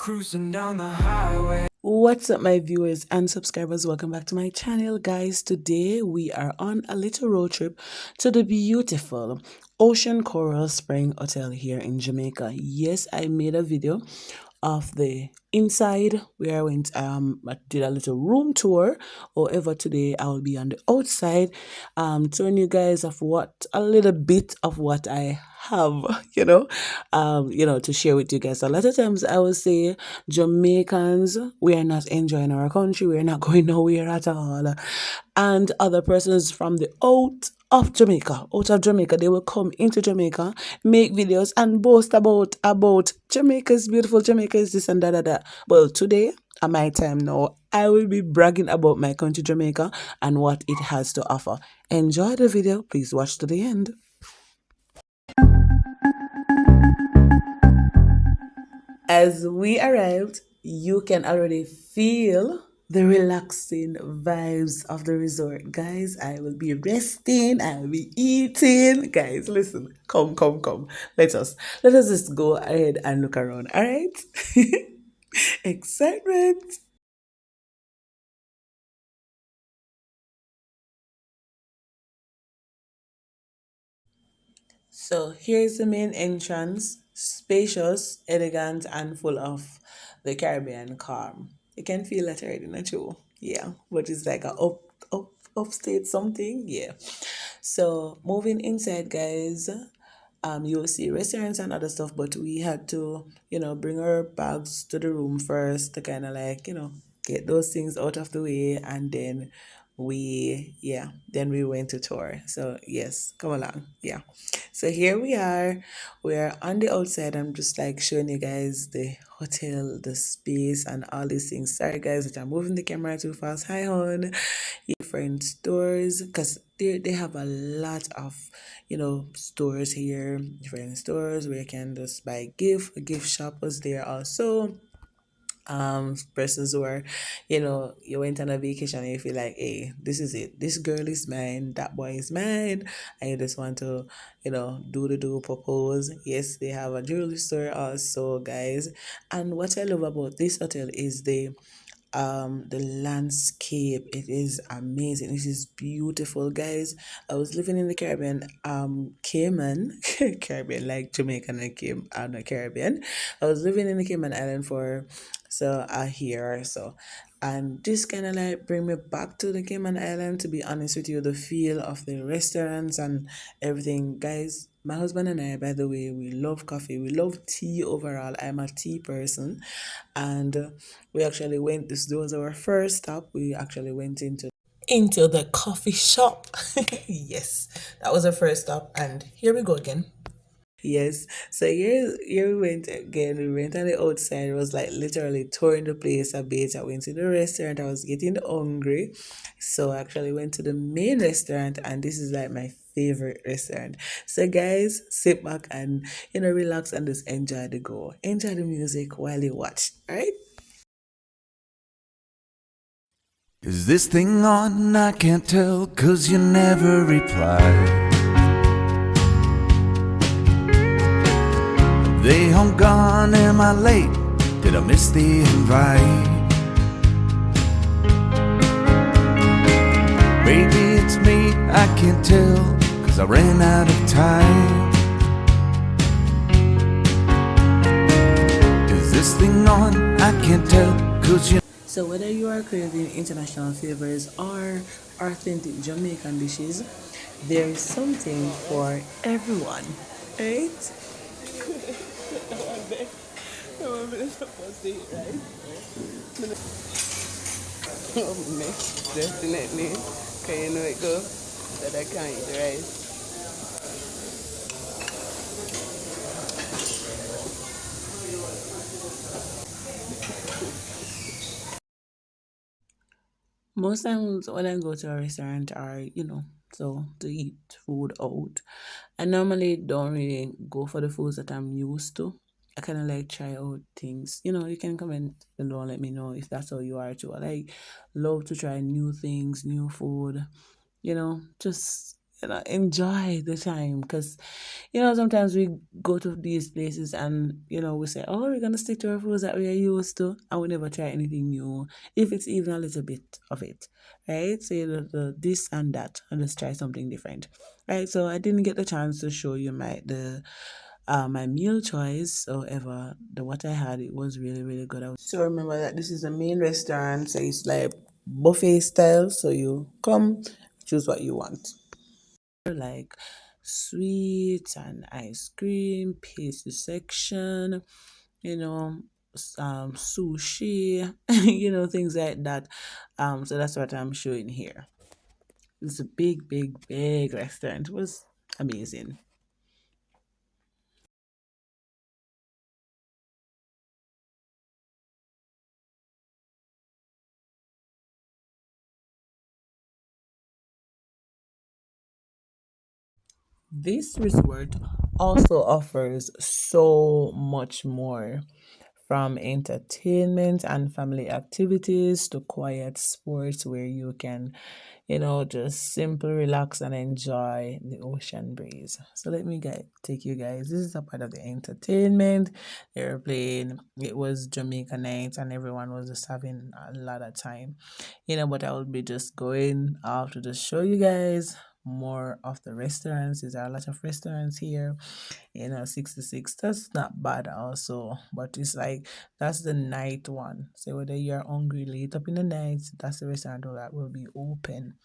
cruising down the highway. What's up, my viewers and subscribers? Welcome back to my channel, guys. Today we are on a little road trip to the beautiful Ocean Coral Spring Hotel here in Jamaica. Yes, I made a video of the inside where I did a little room tour. However, today I will be on the outside telling you guys of what a little bit of what I have to share with you guys. A lot of times I will say Jamaicans, we are not enjoying our country, we are not going nowhere at all, and other persons from the out of Jamaica, they will come into Jamaica, make videos and boast about Jamaica's beautiful, Jamaica is this and that. Well, today at my time now, I will be bragging about my country, Jamaica, and what it has to offer. Enjoy the video. Please watch to the end. As we arrived, you can already feel the relaxing vibes of the resort. Guys, I will be resting, I will be eating. Guys, listen, come. Let us just go ahead and look around. All right? Excitement. So here's the main entrance, spacious, elegant, and full of the Caribbean calm. You can feel that already, not you? Yeah, but it's like a upstate something. Yeah. So moving inside, guys, you'll see restaurants and other stuff, but we had to, bring our bags to the room first to kind of like, get those things out of the way, and then we went to tour. So yes, come along. Yeah. So here we are. We're on the outside. I'm just like showing you guys the hotel, the space, and all these things. Sorry guys that I'm moving the camera too fast. Hi hon. Different stores, because they have a lot of stores here, different stores where you can just buy gift shop was there also. Persons who are, you went on a vacation and you feel like, hey, this is it, this girl is mine, that boy is mine, and you just want to do propose. Yes, they have a jewelry store also, guys. And what I love about this hotel is the landscape. It is amazing, it is beautiful, guys. I was living in the Caribbean, Cayman. Caribbean, like Jamaican and Cayman, no, Caribbean. I was living in the Cayman Island for a year or so, and this kind of like bring me back to the Cayman Island. To be honest with you, the feel of the restaurants and everything, guys. My husband and I, by the way, we love coffee. We love tea overall. I'm a tea person. And we actually went, this was our first stop. We actually went into the coffee shop. Yes, that was our first stop. And here we go again. Yes. So here we went again. We went on the outside. It was like literally touring the place a bit. I went to the restaurant. I was getting hungry. So I actually went to the main restaurant, and this is like my favorite restaurant. So guys, sit back and relax and just enjoy the go. Enjoy the music while you watch. Alright? Is this thing on? I can't tell, 'cause you never reply. They home gone, am I late? Did I miss the invite? Maybe it's me, I can't tell, 'cause I ran out of time. Is this thing on? I can't tell, 'cause you. So whether you are craving international flavors or authentic Jamaican dishes, there is something for everyone, right? Definitely. Can you know it go? That I can't eat the rice. Most times when I go to a restaurant or, so to eat food out, I normally don't really go for the foods that I'm used to. I kind of like try out things. You can comment below and let me know if that's how you are too. I like love to try new things, new food, just enjoy the time. Because sometimes we go to these places and we say, oh, we're gonna stick to our foods that we are used to, and we never try anything new, if it's even a little bit of it, right? So the this and that, and let's try something different, right? So I didn't get the chance to show you my meal choice. However, the what I had, it was really, really good. So remember that this is a main restaurant, so it's like buffet style. So you come, choose what you want, like sweets and ice cream, pastry section, you know, sushi, things like that. So that's what I'm showing here. It's a big, big, big restaurant. It was amazing. This resort also offers so much more, from entertainment and family activities to quiet sports where you can, just simply relax and enjoy the ocean breeze. So let me take you guys. This is a part of the entertainment. They were playing, it was Jamaica night, and everyone was just having a lot of time. But I will be just going off to just show you guys more of the restaurants. There are a lot of restaurants here, 66. That's not bad also, but it's like that's the night one. So whether you're hungry late up in the night, that's the restaurant that will be open.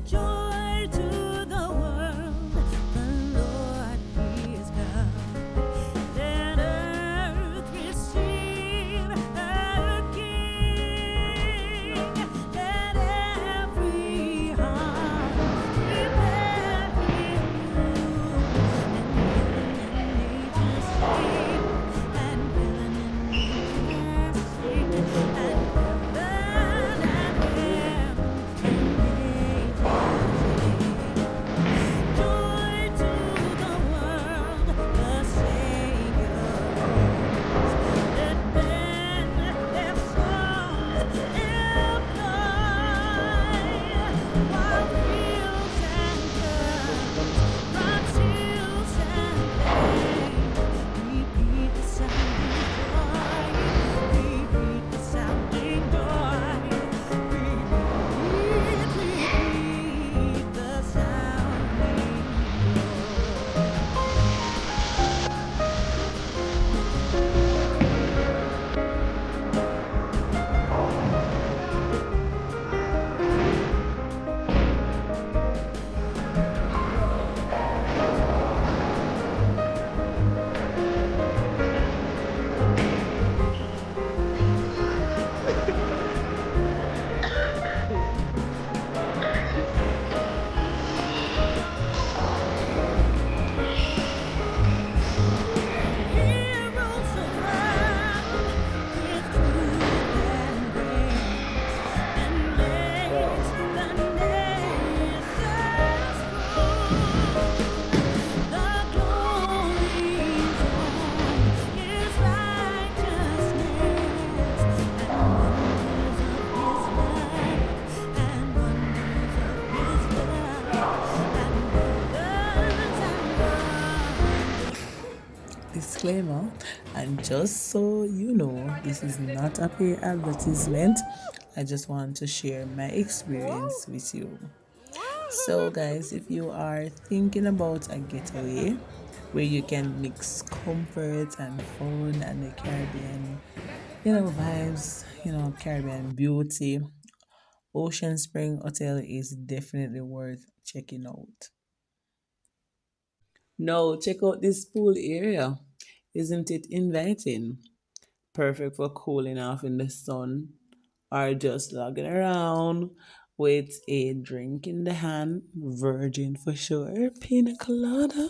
Joy to the world, the Lord is come. Let earth receive her King. Let every heart prepare Him room, and heaven and nature sing, and heaven and nature sing, and heaven and joy to the world, the Savior lives. Let men their songs employ, while fields and gardens, rocks, hills and plains repeat the sounding joy, repeat the sounding joy, repeat the sounding heroes around with truth and grace, and makes the nations prove the glory zone is righteousness, and wonders of His love, and wonders of His love, and wonders. Disclaimer, and just so you know, this is not a paid advertisement. I just want to share my experience with you. So, guys, if you are thinking about a getaway where you can mix comfort and fun and the Caribbean, vibes, Caribbean beauty, Ocean Spring Hotel is definitely worth checking out. No, check out this pool area. Isn't it inviting? Perfect for cooling off in the sun or just logging around with a drink in the hand. Virgin for sure. Pina colada.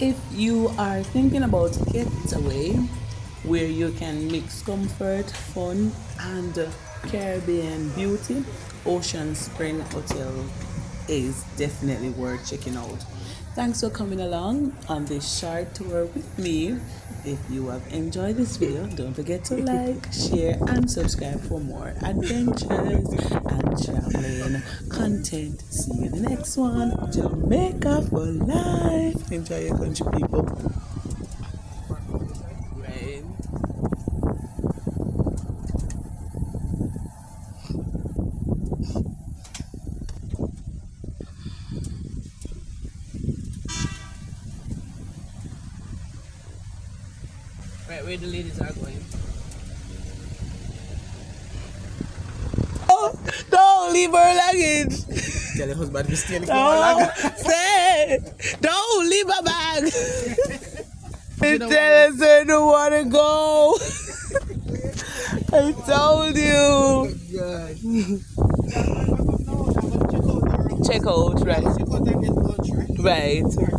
If you are thinking about Getaway, where you can mix comfort, fun, and Caribbean beauty, Ocean Spring Hotel is definitely worth checking out. Thanks for coming along on this short tour with me. If you have enjoyed this video, don't forget to like, share, and subscribe for more adventures and traveling content. See you in the next one. Jamaica for life. Enjoy your country, people. Right. Right where the ladies are going. Oh, don't leave her luggage. Tell your husband to stay in the No, say, don't leave her bag. Tell us I don't want to go. I told you. God. Check out, right? Right.